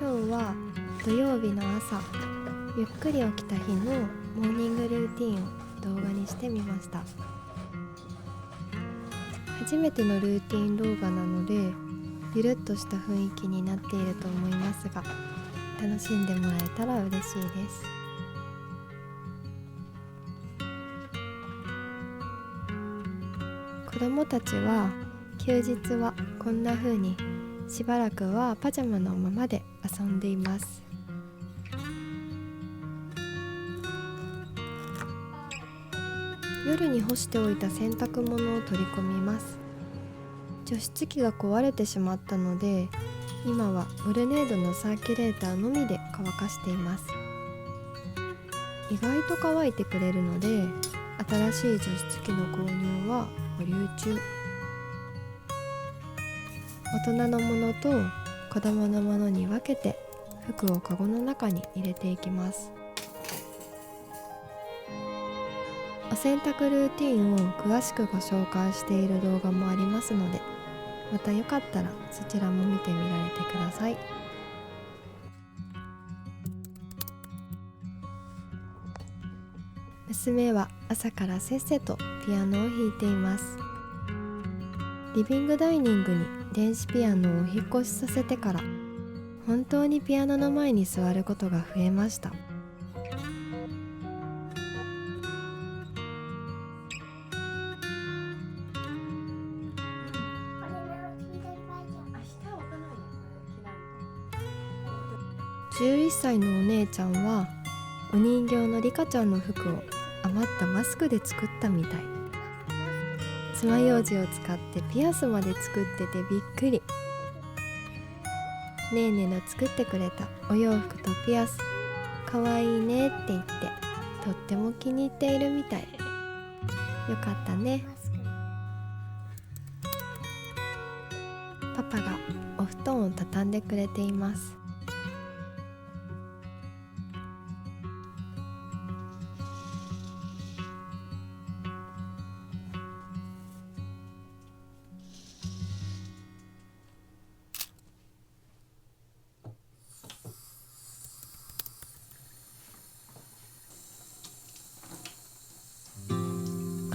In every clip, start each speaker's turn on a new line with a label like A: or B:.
A: 今日は土曜日の朝、ゆっくり起きた日のモーニングルーティンを動画にしてみました。初めてのルーティン動画なので、ゆるっとした雰囲気になっていると思いますが、楽しんでもらえたら嬉しいです。子供たちは休日はこんな風にしばらくはパジャマのままで遊んでいます。夜に干しておいた洗濯物を取り込みます。除湿機が壊れてしまったので、今はブルネードのサーキュレーターのみで乾かしています。意外と乾いてくれるので、新しい除湿機の購入は保留中。大人のものと子供のものに分けて服をカゴの中に入れていきます。お洗濯ルーティンを詳しくご紹介している動画もありますので、またよかったらそちらも見てみられてください。娘は朝からせっせとピアノを弾いています。リビングダイニングに電子ピアノをお引っ越しさせてから、本当にピアノの前に座ることが増えました。11歳のお姉ちゃんはお人形のリカちゃんの服を余ったマスクで作ったみたい。爪楊枝を使ってピアスまで作っててびっくり。ねーねの作ってくれたお洋服とピアス、かわいいねって言ってとっても気に入っているみたい。よかったね。パパがお布団を畳んでくれています。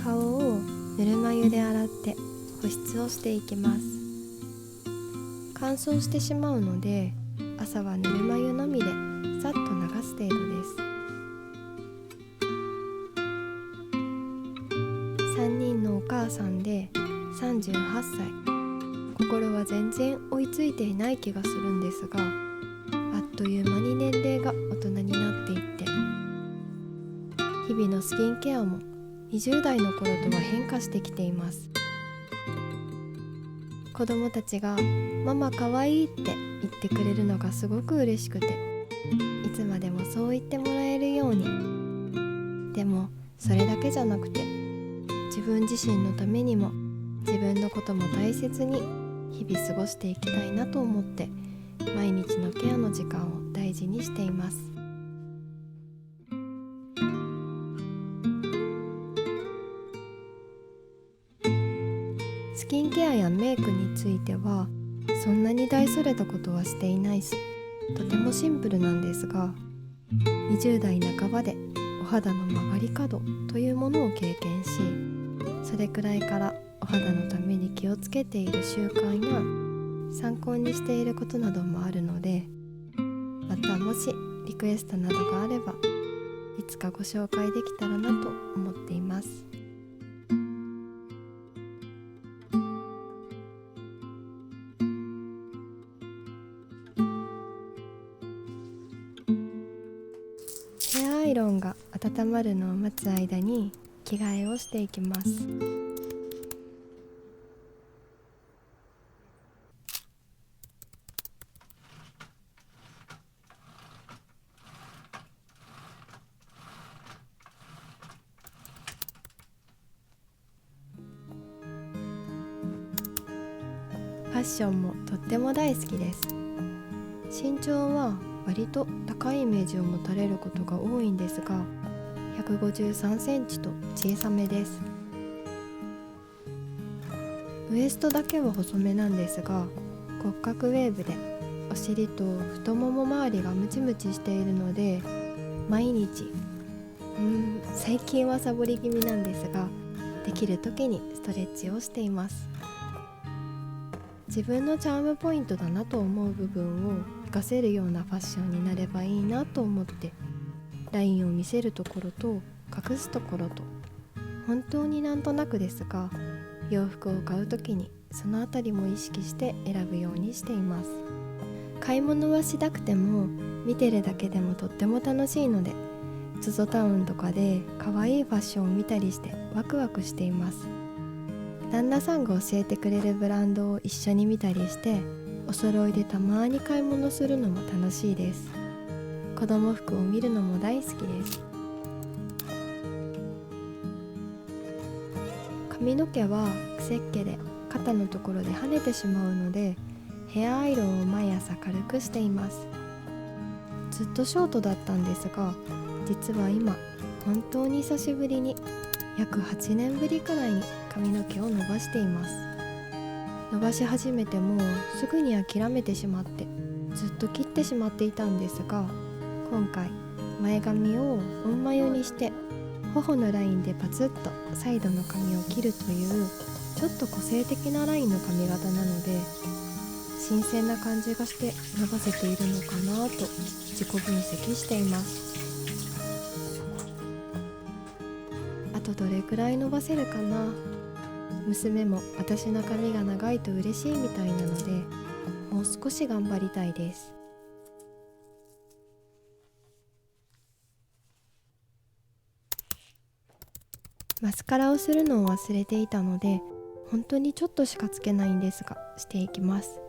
A: 顔をぬるま湯で洗って保湿をしていきます。乾燥してしまうので、朝はぬるま湯のみでさっと流す程度です。3人のお母さんで38歳。心は全然追いついていない気がするんですが、あっという間に年齢が大人になっていって、日々のスキンケアも20代の頃とは変化してきています。子供たちがママかわいいって言ってくれるのがすごく嬉しくて、いつまでもそう言ってもらえるように。でもそれだけじゃなくて、自分自身のためにも自分のことも大切に日々過ごしていきたいなと思って、毎日のケアの時間を大事にしています。スキンケアやメイクについては、そんなに大それたことはしていないし、とてもシンプルなんですが、20代半ばでお肌の曲がり角というものを経験し、それくらいからお肌のために気をつけている習慣や参考にしていることなどもあるので、またもしリクエストなどがあればいつかご紹介できたらなと思っています。ヘアアイロンが温まるのを待つ間に着替えをしていきます。ファッションもとっても大好きです。身長は割と高いイメージを持たれることが多いんですが、153センチと小さめです。ウエストだけは細めなんですが、骨格ウェーブでお尻と太もも周りがムチムチしているので、毎日最近はサボり気味なんですが、できる時にストレッチをしています。自分のチャームポイントだなと思う部分を活かせるようなファッションになればいいなと思って、ラインを見せるところと隠すところと、本当になんとなくですが、洋服を買うときにそのあたりも意識して選ぶようにしています。買い物はしなくても見てるだけでもとっても楽しいので、ZOZOタウンとかで可愛いファッションを見たりしてワクワクしています。旦那さんが教えてくれるブランドを一緒に見たりして、お揃いでたまに買い物するのも楽しいです。子供服を見るのも大好きです。髪の毛は癖っ気で肩のところで跳ねてしまうので、ヘアアイロンを毎朝軽くしています。ずっとショートだったんですが、実は今本当に久しぶりに約8年ぶりくらいに髪の毛を伸ばしています。伸ばし始めてもすぐに諦めてしまって、ずっと切ってしまっていたんですが、今回前髪を本眉にして頬のラインでパツッとサイドの髪を切るというちょっと個性的なラインの髪型なので、新鮮な感じがして伸ばせているのかなと自己分析しています。あとどれくらい伸ばせるかな。娘も私の髪が長いと嬉しいみたいなので、もう少し頑張りたいです。マスカラをするのを忘れていたので、本当にちょっとしかつけないんですが、していきます。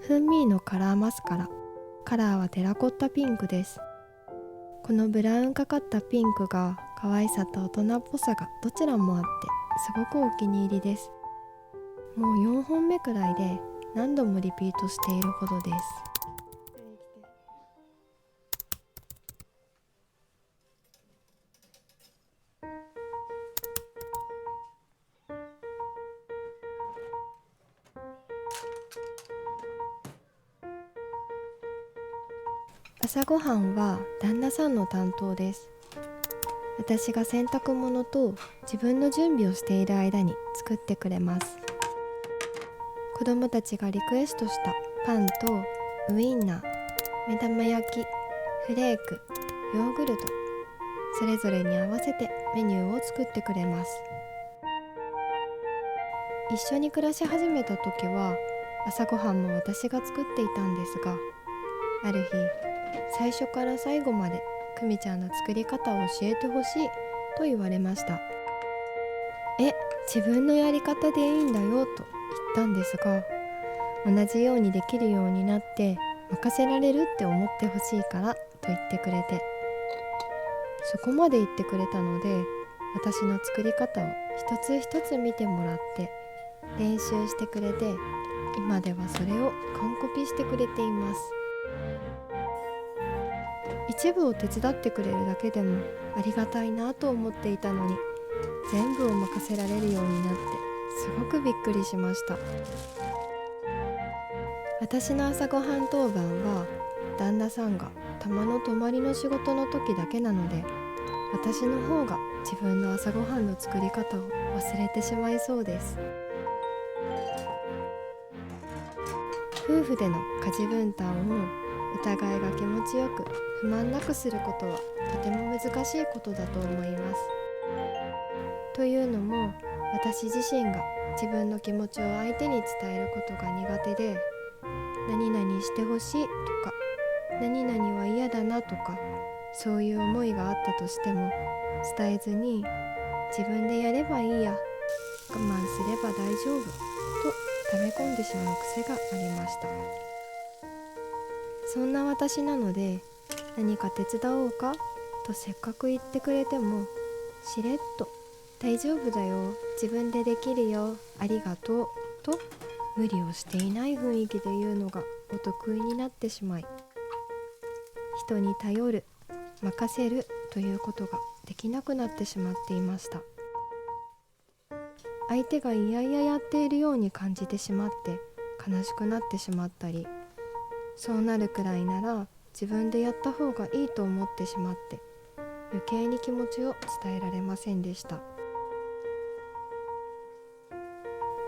A: フンミーのカラーマスカラ、カラーはテラコッタピンクです。このブラウンかかったピンクが可愛さと大人っぽさがどちらもあって、すごくお気に入りです。もう4本目くらいで何度もリピートしているほどです。朝ごはんは旦那さんの担当です。私が洗濯物と自分の準備をしている間に作ってくれます。子供たちがリクエストしたパンとウインナー、目玉焼き、フレーク、ヨーグルト、それぞれに合わせてメニューを作ってくれます。一緒に暮らし始めた時は朝ごはんも私が作っていたんですが、ある日最初から最後まで久美ちゃんの作り方を教えてほしいと言われました。自分のやり方でいいんだよと言ったんですが、同じようにできるようになって任せられるって思ってほしいからと言ってくれて、そこまで言ってくれたので、私の作り方を一つ一つ見てもらって練習してくれて、今ではそれを完コピしてくれています。一部を手伝ってくれるだけでもありがたいなと思っていたのに、全部を任せられるようになってすごくびっくりしました。私の朝ごはん当番は旦那さんがたまの泊まりの仕事の時だけなので、私の方が自分の朝ごはんの作り方を忘れてしまいそうです。夫婦での家事分担をお互いが気持ちよく不満なくすることはとても難しいことだと思います。というのも、私自身が自分の気持ちを相手に伝えることが苦手で、何々してほしいとか、何々は嫌だなとか、そういう思いがあったとしても伝えずに、自分でやればいいや、我慢すれば大丈夫と溜め込んでしまう癖がありました。そんな私なので、何か手伝おうかとせっかく言ってくれても、しれっと大丈夫だよ、自分でできるよ、ありがとうと無理をしていない雰囲気で言うのがお得意になってしまい、人に頼る、任せるということができなくなってしまっていました。相手がいやいややっているように感じてしまって悲しくなってしまったり、そうなるくらいなら自分でやった方がいいと思ってしまって、余計に気持ちを伝えられませんでした。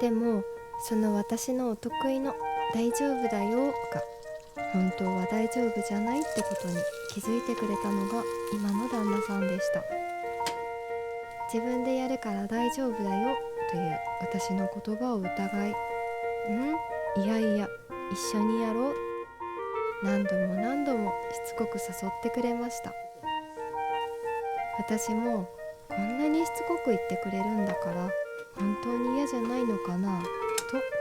A: でもその私のお得意の大丈夫だよが本当は大丈夫じゃないってことに気づいてくれたのが今の旦那さんでした。自分でやるから大丈夫だよという私の言葉を疑い、いやいや一緒にやろう、何度も何度もしつこく誘ってくれました。私もこんなにしつこく言ってくれるんだから本当に嫌じゃないのかなと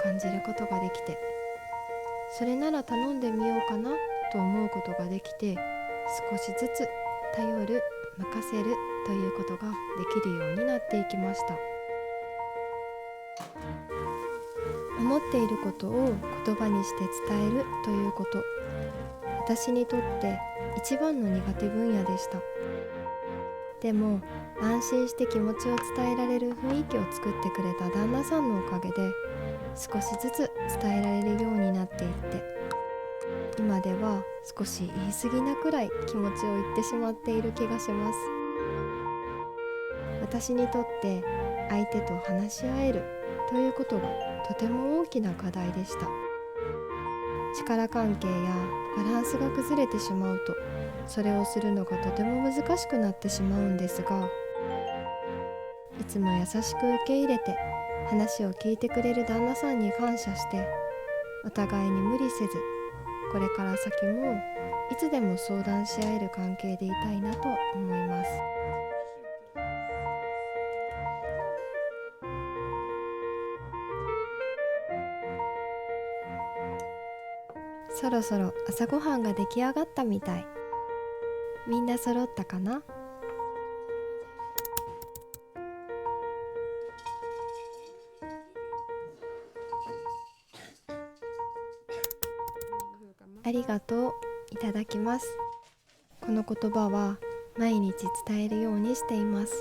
A: 感じることができて、それなら頼んでみようかなと思うことができて、少しずつ頼る、任せるということができるようになっていきました。思っていることを言葉にして伝えるということ、私にとって一番の苦手分野でした。でも安心して気持ちを伝えられる雰囲気を作ってくれた旦那さんのおかげで、少しずつ伝えられるようになっていって、今では少し言い過ぎなくらい気持ちを言ってしまっている気がします。私にとって相手と話し合えるということがとても大きな課題でした。力関係やバランスが崩れてしまうと、それをするのがとても難しくなってしまうんですが、いつも優しく受け入れて話を聞いてくれる旦那さんに感謝して、お互いに無理せず、これから先もいつでも相談し合える関係でいたいなと思います。そろそろ朝ごはんが出来上がったみたい。みんな揃ったかな？ありがとう、いただきます。この言葉は毎日伝えるようにしています。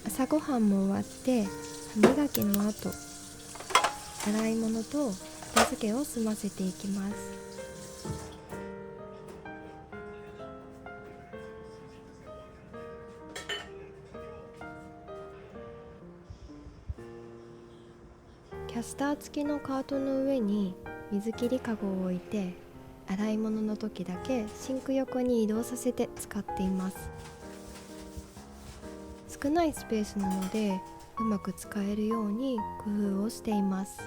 A: 朝ごはんも終わって歯磨きの後、洗い物と片付けを済ませていきます。キャスター付きのカートの上に水切りかごを置いて、洗い物の時だけシンク横に移動させて使っています。少ないスペースなのでうまく使えるように工夫をしています。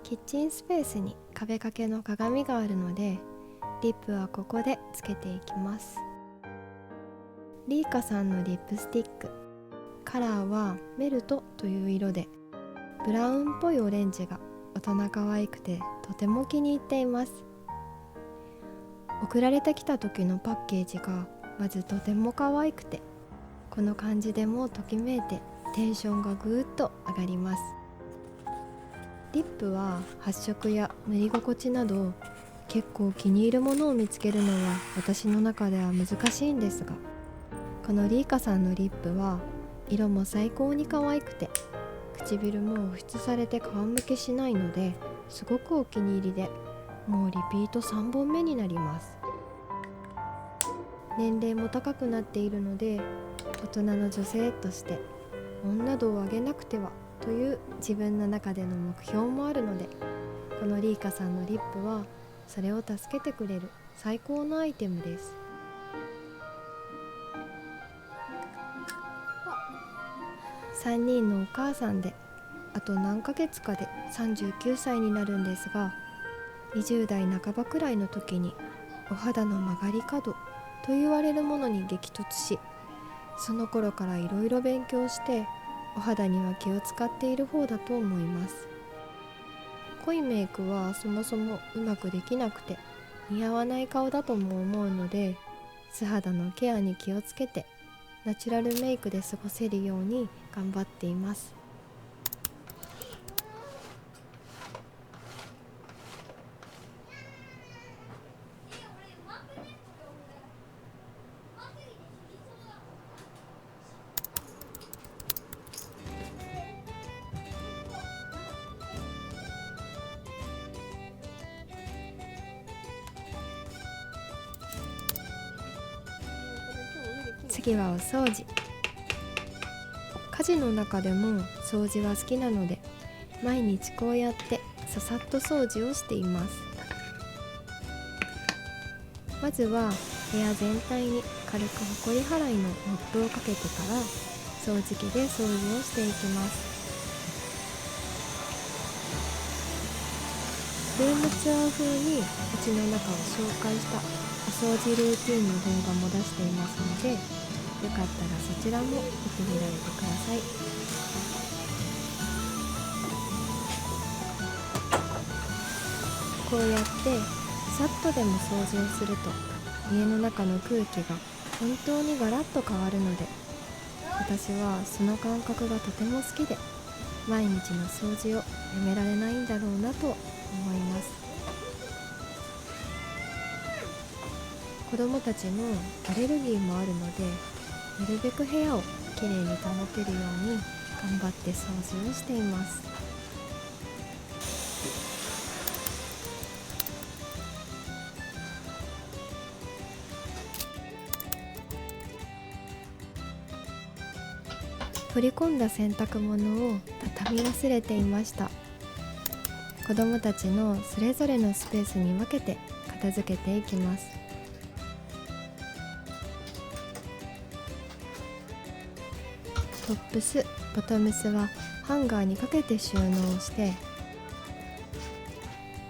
A: キッチンスペースに壁掛けの鏡があるので、リップはここでつけていきます。リーカさんのリップスティック、カラーはメルトという色で、ブラウンっぽいオレンジが大人可愛くてとても気に入っています。送られてきた時のパッケージがまずとても可愛くて、この感じでもときめいてテンションがぐーっと上がります。リップは発色や塗り心地など結構気に入るものを見つけるのは私の中では難しいんですが、このリーカさんのリップは色も最高に可愛くて、唇も保湿されて皮むけしないのですごくお気に入りで、もうリピート3本目になります。年齢も高くなっているので、大人の女性として女度を上げなくてはという自分の中での目標もあるので、このリーカさんのリップはそれを助けてくれる最高のアイテムです。3人のお母さんで、あと何ヶ月かで39歳になるんですが、20代半ばくらいの時にお肌の曲がり角と言われるものに激突し、その頃からいろいろ勉強してお肌には気を使っている方だと思います。濃いメイクはそもそもうまくできなくて似合わない顔だとも思うので、素肌のケアに気をつけてナチュラルメイクで過ごせるように頑張っています。次はお掃除。家事の中でも掃除は好きなので、毎日こうやってささっと掃除をしています。まずは部屋全体に軽くほこり払いのモップをかけてから掃除機で掃除をしていきます。ルームツアー風にうちの中を紹介したお掃除ルーティンの動画も出していますので、よかったらそちらも見てみられてください。こうやってさっとでも掃除をすると家の中の空気が本当にガラッと変わるので、私はその感覚がとても好きで、毎日の掃除をやめられないんだろうなと思います。子供たちのアレルギーもあるので、なるべく部屋をきれいに保てるように頑張って掃除をしています。取り込んだ洗濯物を畳み忘れていました。子供たちのそれぞれのスペースに分けて片付けていきます。トップス、ボトムスはハンガーにかけて収納して、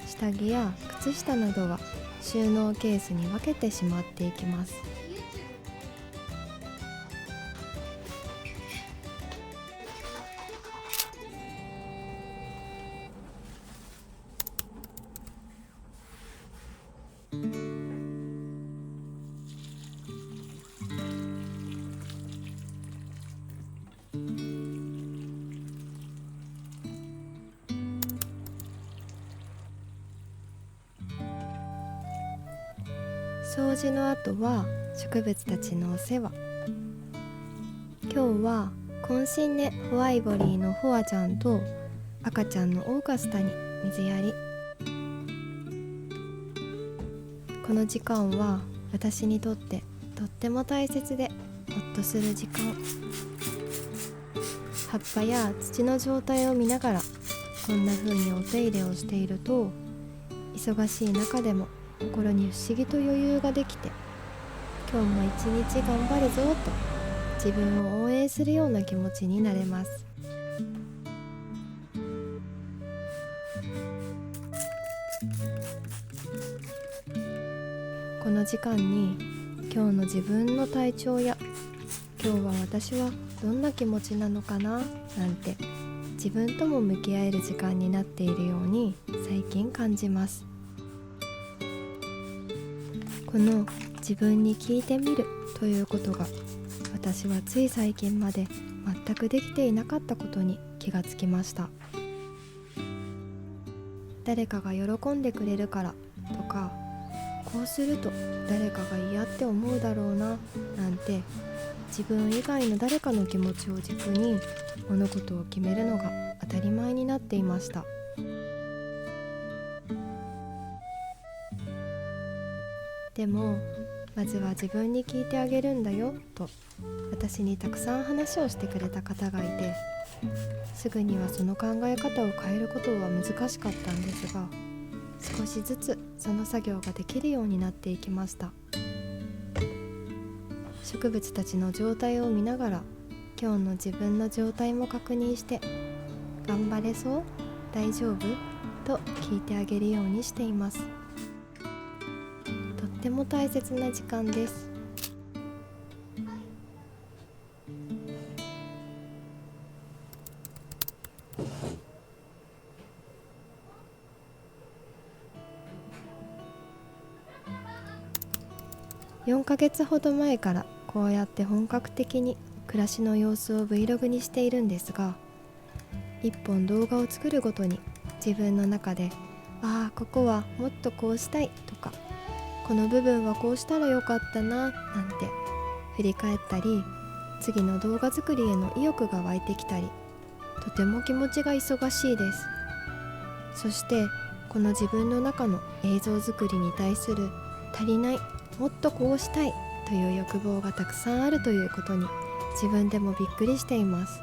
A: 下着や靴下などは収納ケースに分けてしまっていきます。掃除の後は植物たちのお世話。今日はコンシンネホワイボリーのホアちゃんと赤ちゃんのオーガスタに水やり。この時間は私にとってとっても大切でほっとする時間。葉っぱや土の状態を見ながらこんな風にお手入れをしていると、忙しい中でも心に不思議と余裕ができて、今日も一日頑張るぞと自分を応援するような気持ちになれます。この時間に今日の自分の体調や今日は私はどんな気持ちなのかななんて自分とも向き合える時間になっているように最近感じます。この自分に聞いてみるということが私はつい最近まで全くできていなかったことに気がつきました。誰かが喜んでくれるからとか、こうすると誰かが嫌って思うだろうななんて、自分以外の誰かの気持ちを軸に物事を決めるのが当たり前になっていました。でもまずは自分に聞いてあげるんだよと私にたくさん話をしてくれた方がいて、すぐにはその考え方を変えることは難しかったんですが、少しずつその作業ができるようになっていきました。植物たちの状態を見ながら今日の自分の状態も確認して、頑張れそう？大丈夫？と聞いてあげるようにしています。とっても大切な時間です。4ヶ月ほど前からこうやって本格的に暮らしの様子を Vlog にしているんですが、一本動画を作るごとに自分の中で、ここはもっとこうしたいとか、この部分はこうしたらよかったななんて振り返ったり、次の動画作りへの意欲が湧いてきたり、とても気持ちが忙しいです。そしてこの自分の中の映像作りに対する足りない、もっとこうしたいという欲望がたくさんあるということに自分でもびっくりしています。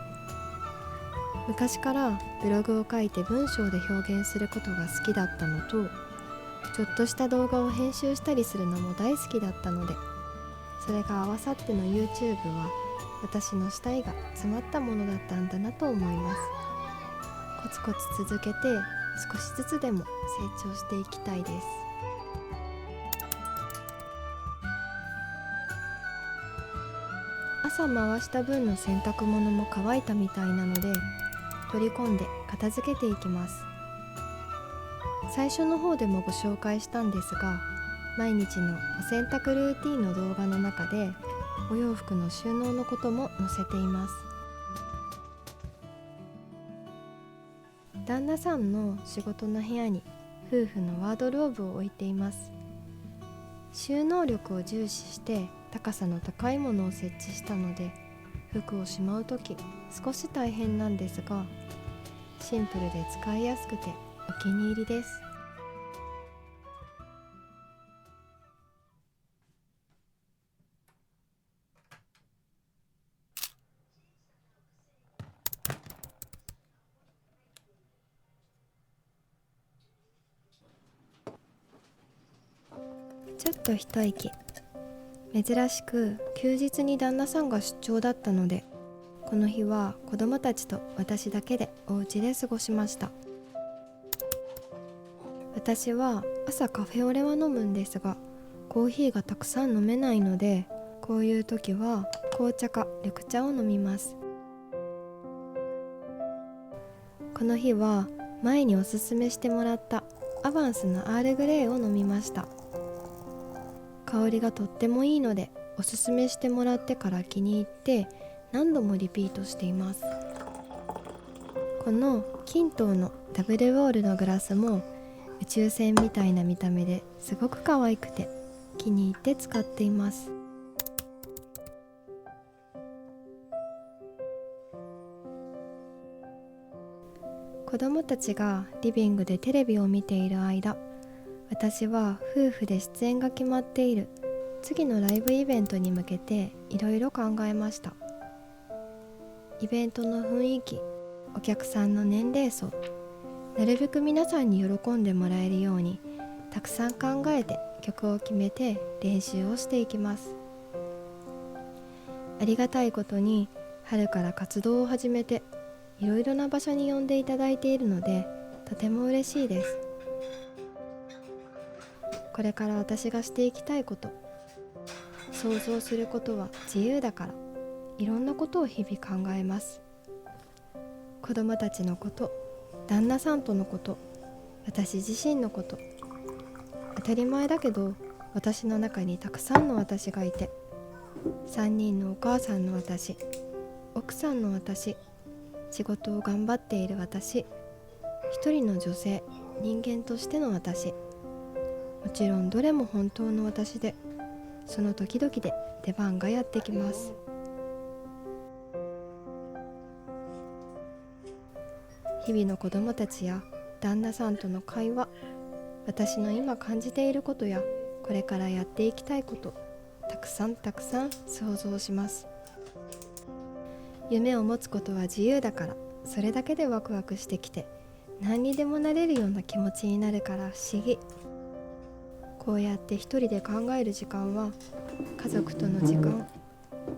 A: 昔からブログを書いて文章で表現することが好きだったのと、ちょっとした動画を編集したりするのも大好きだったので、それが合わさっての YouTube は私のしたいが詰まったものだったんだなと思います。コツコツ続けて少しずつでも成長していきたいです。朝回した分の洗濯物も乾いたみたいなので、取り込んで片付けていきます。最初の方でもご紹介したんですが、毎日のお洗濯ルーティンの動画の中でお洋服の収納のことも載せています。旦那さんの仕事の部屋に夫婦のワードローブを置いています。収納力を重視して高さの高いものを設置したので、服をしまうとき少し大変なんですが、シンプルで使いやすくてお気に入りです。ちょっと一息。珍しく休日に旦那さんが出張だったので、この日は子供たちと私だけでお家で過ごしました。私は朝カフェオレは飲むんですが、コーヒーがたくさん飲めないので、こういう時は紅茶か緑茶を飲みます。この日は前におすすめしてもらったアバンスのアールグレイを飲みました。香りがとってもいいので、おすすめしてもらってから気に入って何度もリピートしています。この金桃のダブルウォールのグラスも宇宙船みたいな見た目ですごく可愛くて気に入って使っています。子供たちがリビングでテレビを見ている間、私は夫婦で出演が決まっている次のライブイベントに向けていろいろ考えました。イベントの雰囲気、お客さんの年齢層、なるべく皆さんに喜んでもらえるようにたくさん考えて曲を決めて練習をしていきます。ありがたいことに春から活動を始めていろいろな場所に呼んでいただいているので、とても嬉しいです。これから私がしていきたいこと、想像することは自由だから、いろんなことを日々考えます。子供たちのこと、旦那さんとのこと、私自身のこと。当たり前だけど私の中にたくさんの私がいて、3人のお母さんの私、奥さんの私、仕事を頑張っている私、一人の女性、人間としての私。もちろんどれも本当の私で、その時々で出番がやってきます。日々の子供たちや旦那さんとの会話、私の今感じていることやこれからやっていきたいこと、たくさん想像します。夢を持つことは自由だから、それだけでワクワクしてきて、何にでもなれるような気持ちになるから不思議。こうやって一人で考える時間は、家族との時間、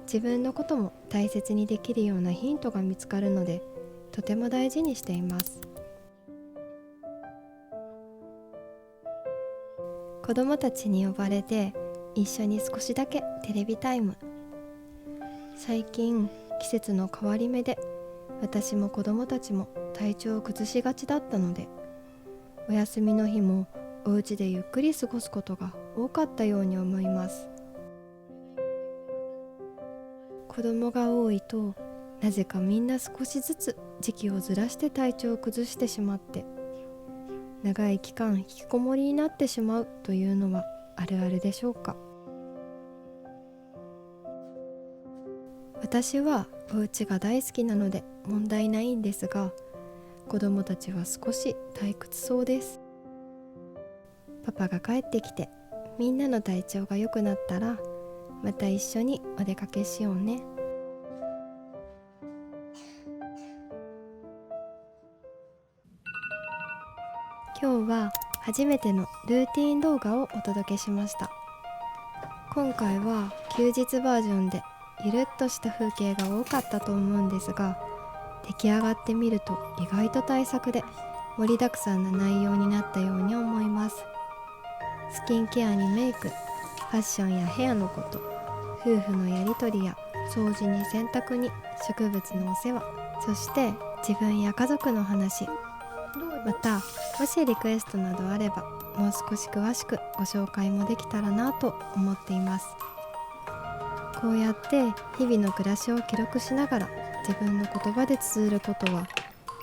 A: 自分のことも大切にできるようなヒントが見つかるので、とても大事にしています。子供たちに呼ばれて一緒に少しだけテレビタイム。最近季節の変わり目で、私も子供たちも体調を崩しがちだったので、お休みの日もお家でゆっくり過ごすことが多かったように思います。子供が多いと、なぜかみんな少しずつ時期をずらして体調を崩してしまって、長い期間引きこもりになってしまうというのはあるあるでしょうか。私はお家が大好きなので問題ないんですが、子供たちは少し退屈そうです。パパが帰ってきてみんなの体調が良くなったら、また一緒にお出かけしようね。今日は初めてのルーティーン動画をお届けしました。今回は休日バージョンでゆるっとした風景が多かったと思うんですが、出来上がってみると意外と大作で盛りだくさんな内容になったように思います。スキンケアにメイク、ファッションやヘアのこと、夫婦のやりとりや掃除に洗濯に植物のお世話、そして自分や家族の話、またもしリクエストなどあればもう少し詳しくご紹介もできたらなと思っています。こうやって日々の暮らしを記録しながら自分の言葉で綴ることは、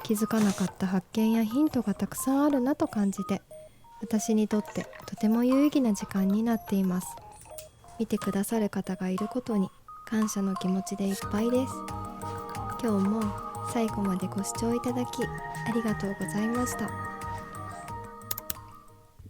A: 気づかなかった発見やヒントがたくさんあるなと感じて、私にとってとても有意義な時間になっています。見てくださる方がいることに感謝の気持ちでいっぱいです。今日も最後までご視聴いただきありがとうございました。